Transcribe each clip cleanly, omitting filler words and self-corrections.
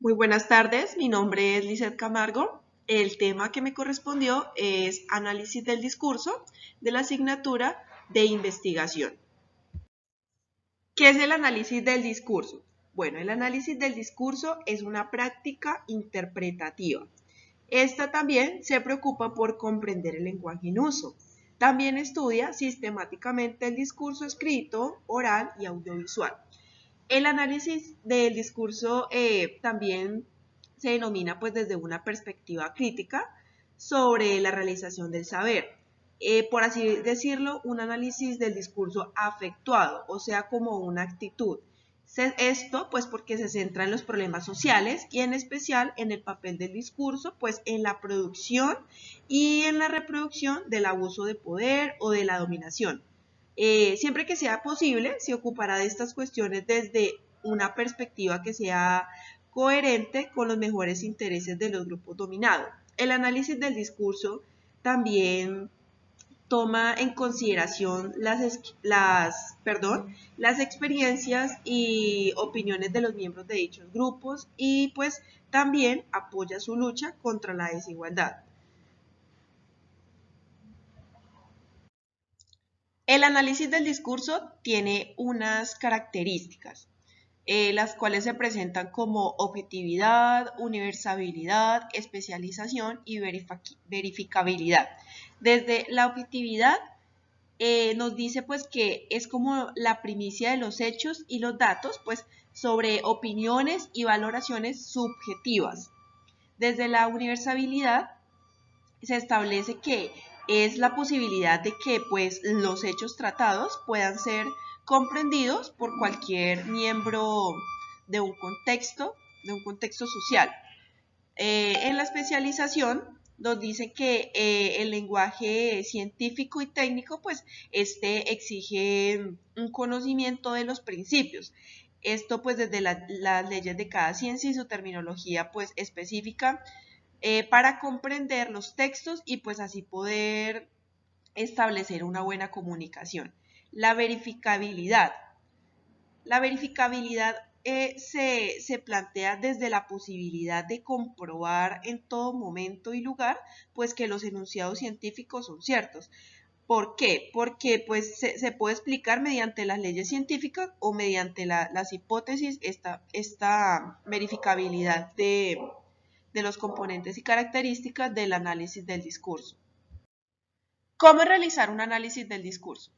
Muy buenas tardes, mi nombre es Lizeth Camargo. El tema que me correspondió es análisis del discurso de la asignatura de investigación. ¿Qué es el análisis del discurso? Bueno, el análisis del discurso es una práctica interpretativa. Esta también se preocupa por comprender el lenguaje en uso. También estudia sistemáticamente el discurso escrito, oral y audiovisual. El análisis del discurso también se denomina pues desde una perspectiva crítica sobre la realización del saber. Por así decirlo, un análisis del discurso afectuado, o sea, como una actitud. Esto pues porque se centra en los problemas sociales y en especial en el papel del discurso pues en la producción y en la reproducción del abuso de poder o de la dominación. Siempre que sea posible, se ocupará de estas cuestiones desde una perspectiva que sea coherente con los mejores intereses de los grupos dominados. El análisis del discurso también toma en consideración las experiencias y opiniones de los miembros de dichos grupos y pues también apoya su lucha contra la desigualdad. El análisis del discurso tiene unas características, las cuales se presentan como objetividad, universabilidad, especialización y verificabilidad. Desde la objetividad nos dice pues que es como la primicia de los hechos y los datos pues sobre opiniones y valoraciones subjetivas. Desde la universabilidad se establece que es la posibilidad de que pues los hechos tratados puedan ser comprendidos por cualquier miembro de un contexto social. En la especialización nos dice que el lenguaje científico y técnico pues este exige un conocimiento de los principios. Esto pues desde las leyes de cada ciencia y su terminología pues específica para comprender los textos y pues así poder establecer una buena comunicación. La verificabilidad. La verificabilidad se plantea desde la posibilidad de comprobar en todo momento y lugar pues que los enunciados científicos son ciertos. ¿Por qué? Porque pues se puede explicar mediante las leyes científicas o mediante las hipótesis esta verificabilidad de los componentes y características del análisis del discurso. ¿Cómo realizar un análisis del discurso?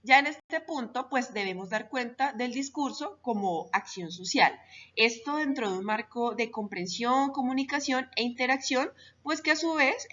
Ya en este punto, pues debemos dar cuenta del discurso como acción social. Esto dentro de un marco de comprensión, comunicación e interacción, pues que a su vez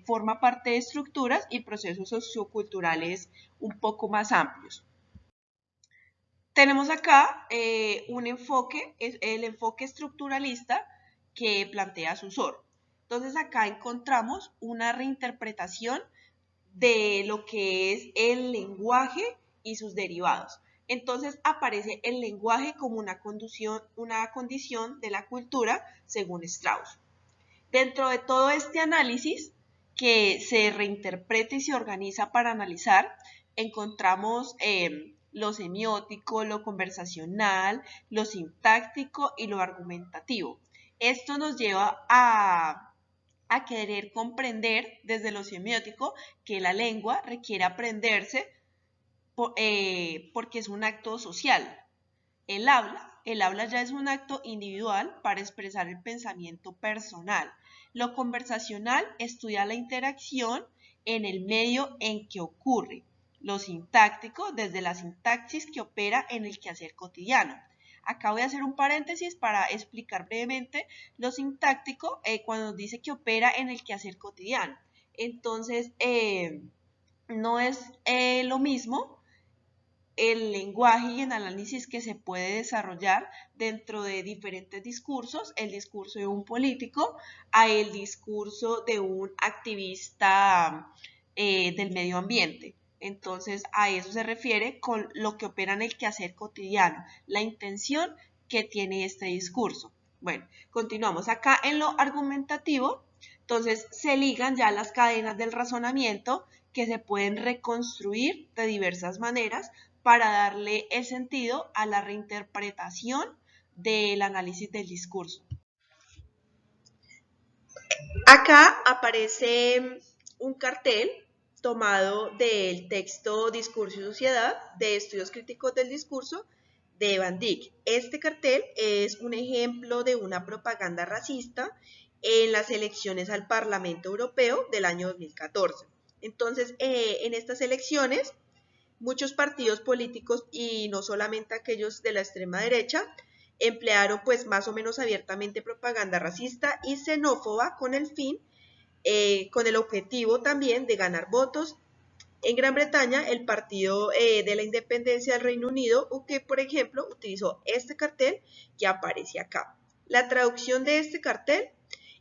forma parte de estructuras y procesos socioculturales un poco más amplios. Tenemos acá un enfoque, el enfoque estructuralista que plantea Susor. Entonces acá encontramos una reinterpretación de lo que es el lenguaje y sus derivados. Entonces aparece el lenguaje como una condición de la cultura según Strauss. Dentro de todo este análisis que se reinterpreta y se organiza para analizar, encontramos lo semiótico, lo conversacional, lo sintáctico y lo argumentativo. Esto nos lleva a querer comprender desde lo semiótico que la lengua requiere aprenderse porque es un acto social. El habla ya es un acto individual para expresar el pensamiento personal. Lo conversacional estudia la interacción en el medio en que ocurre. Lo sintáctico desde la sintaxis que opera en el quehacer cotidiano. Acá voy a hacer un paréntesis para explicar brevemente lo sintáctico cuando nos dice que opera en el quehacer cotidiano. Entonces, no es lo mismo el lenguaje y el análisis que se puede desarrollar dentro de diferentes discursos, el discurso de un político a el discurso de un activista del medio ambiente. Entonces, a eso se refiere con lo que opera en el quehacer cotidiano, la intención que tiene este discurso. Bueno, continuamos acá en lo argumentativo. Entonces, se ligan ya las cadenas del razonamiento que se pueden reconstruir de diversas maneras para darle el sentido a la reinterpretación del análisis del discurso. Acá aparece un cartel tomado del texto Discurso y Sociedad de Estudios Críticos del Discurso de Van Dyck. Este cartel es un ejemplo de una propaganda racista en las elecciones al Parlamento Europeo del año 2014. Entonces, en estas elecciones, muchos partidos políticos, y no solamente aquellos de la extrema derecha, emplearon pues más o menos abiertamente propaganda racista y xenófoba con el objetivo también de ganar votos. En Gran Bretaña, el Partido de la Independencia del Reino Unido, UKIP, por ejemplo, utilizó este cartel que aparece acá. La traducción de este cartel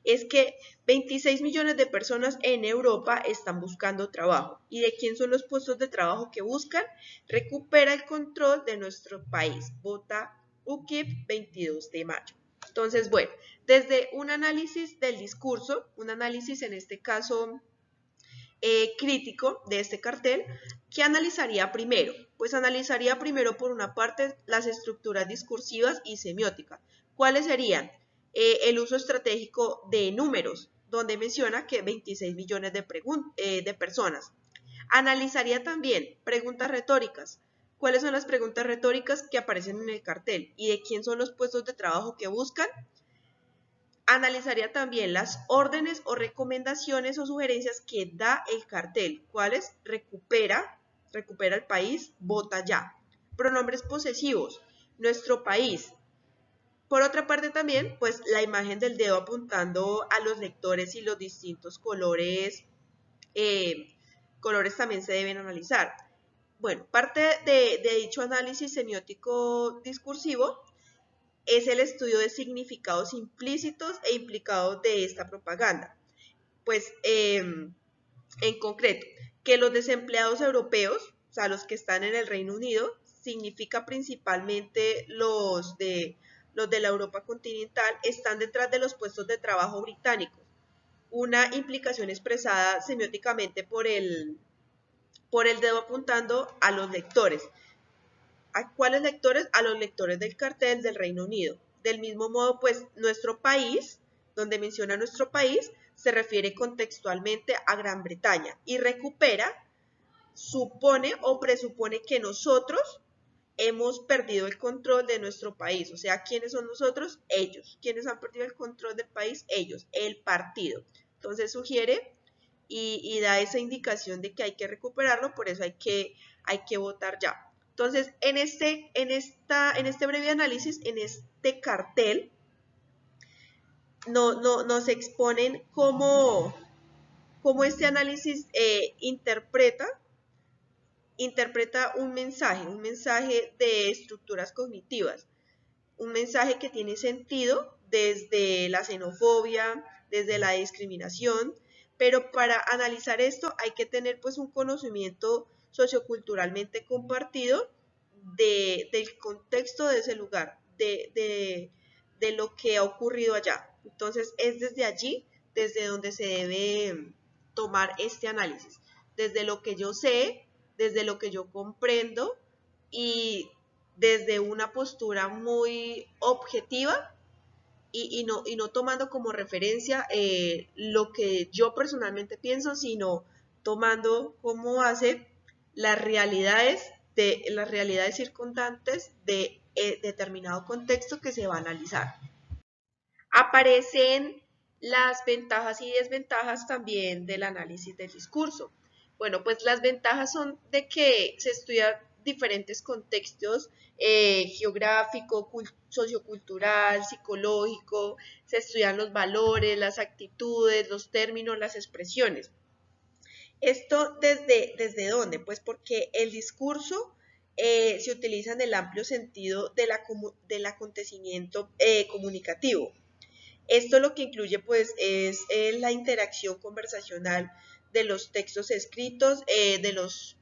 es que 26 millones de personas en Europa están buscando trabajo. ¿Y de quién son los puestos de trabajo que buscan? Recupera el control de nuestro país. Vota UKIP 22 de mayo. Entonces, bueno, desde un análisis del discurso, un análisis en este caso crítico de este cartel, ¿qué analizaría primero? Pues analizaría primero, por una parte, las estructuras discursivas y semióticas. ¿Cuáles serían? El uso estratégico de números, donde menciona que 26 millones de personas. Analizaría también preguntas retóricas. ¿Cuáles son las preguntas retóricas que aparecen en el cartel? ¿Y de quién son los puestos de trabajo que buscan? Analizaría también las órdenes o recomendaciones o sugerencias que da el cartel. ¿Cuáles? Recupera el país, vota ya. Pronombres posesivos, nuestro país. Por otra parte también, pues la imagen del dedo apuntando a los lectores y los distintos colores también se deben analizar. Bueno, parte de dicho análisis semiótico discursivo es el estudio de significados implícitos e implicados de esta propaganda. Pues, en concreto, que los desempleados europeos, o sea, los que están en el Reino Unido, significa principalmente los de la Europa continental, están detrás de los puestos de trabajo británicos. Una implicación expresada semióticamente por el dedo apuntando a los lectores. ¿A cuáles lectores? A los lectores del cartel del Reino Unido. Del mismo modo, pues nuestro país, donde menciona nuestro país, se refiere contextualmente a Gran Bretaña y recupera, supone o presupone que nosotros hemos perdido el control de nuestro país. O sea, ¿quiénes son nosotros? Ellos. ¿Quiénes han perdido el control del país? Ellos, el partido. Entonces sugiere y da esa indicación de que hay que recuperarlo, por eso hay que votar ya. Entonces, en este breve análisis, en este cartel, nos exponen cómo este análisis interpreta un mensaje de estructuras cognitivas, un mensaje que tiene sentido desde la xenofobia, desde la discriminación, pero para analizar esto hay que tener pues un conocimiento socioculturalmente compartido del contexto de ese lugar, de lo que ha ocurrido allá. Entonces es desde allí, desde donde se debe tomar este análisis, desde lo que yo sé, desde lo que yo comprendo y desde una postura muy objetiva y no tomando como referencia lo que yo personalmente pienso, sino tomando como base las realidades circunstantes de determinado contexto que se va a analizar. Aparecen las ventajas y desventajas también del análisis del discurso. Bueno, pues las ventajas son de que se estudian diferentes contextos geográfico, sociocultural, psicológico, se estudian los valores, las actitudes, los términos, las expresiones. ¿Esto desde dónde? Pues porque el discurso se utiliza en el amplio sentido del acontecimiento comunicativo. Esto lo que incluye pues es la interacción conversacional de los textos escritos, de los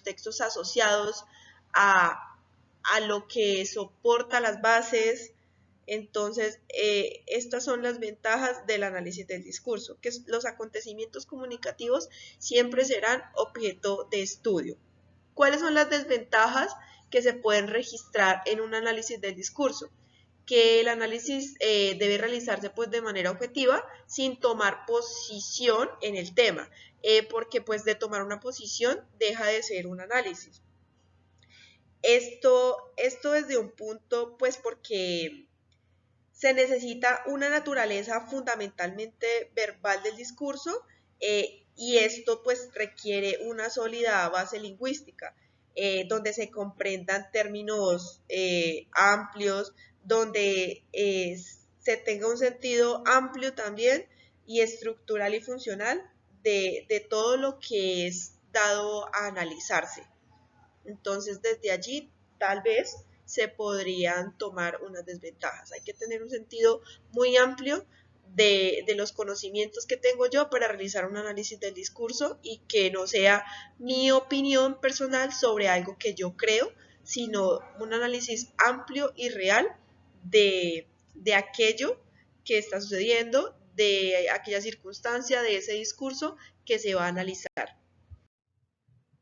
textos asociados a lo que soporta las bases. Entonces, estas son las ventajas del análisis del discurso, que los acontecimientos comunicativos siempre serán objeto de estudio. ¿Cuáles son las desventajas que se pueden registrar en un análisis del discurso? que el análisis debe realizarse pues de manera objetiva sin tomar posición en el tema, porque pues de tomar una posición deja de ser un análisis. Esto desde un punto pues porque se necesita una naturaleza fundamentalmente verbal del discurso, y esto pues requiere una sólida base lingüística, donde se comprendan términos amplios, donde se tenga un sentido amplio también y estructural y funcional de todo lo que es dado a analizarse. Entonces, desde allí, tal vez se podrían tomar unas desventajas. Hay que tener un sentido muy amplio de los conocimientos que tengo yo para realizar un análisis del discurso y que no sea mi opinión personal sobre algo que yo creo, sino un análisis amplio y real de aquello que está sucediendo, de aquella circunstancia, de ese discurso que se va a analizar.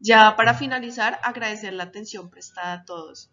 Ya para finalizar, agradecer la atención prestada a todos.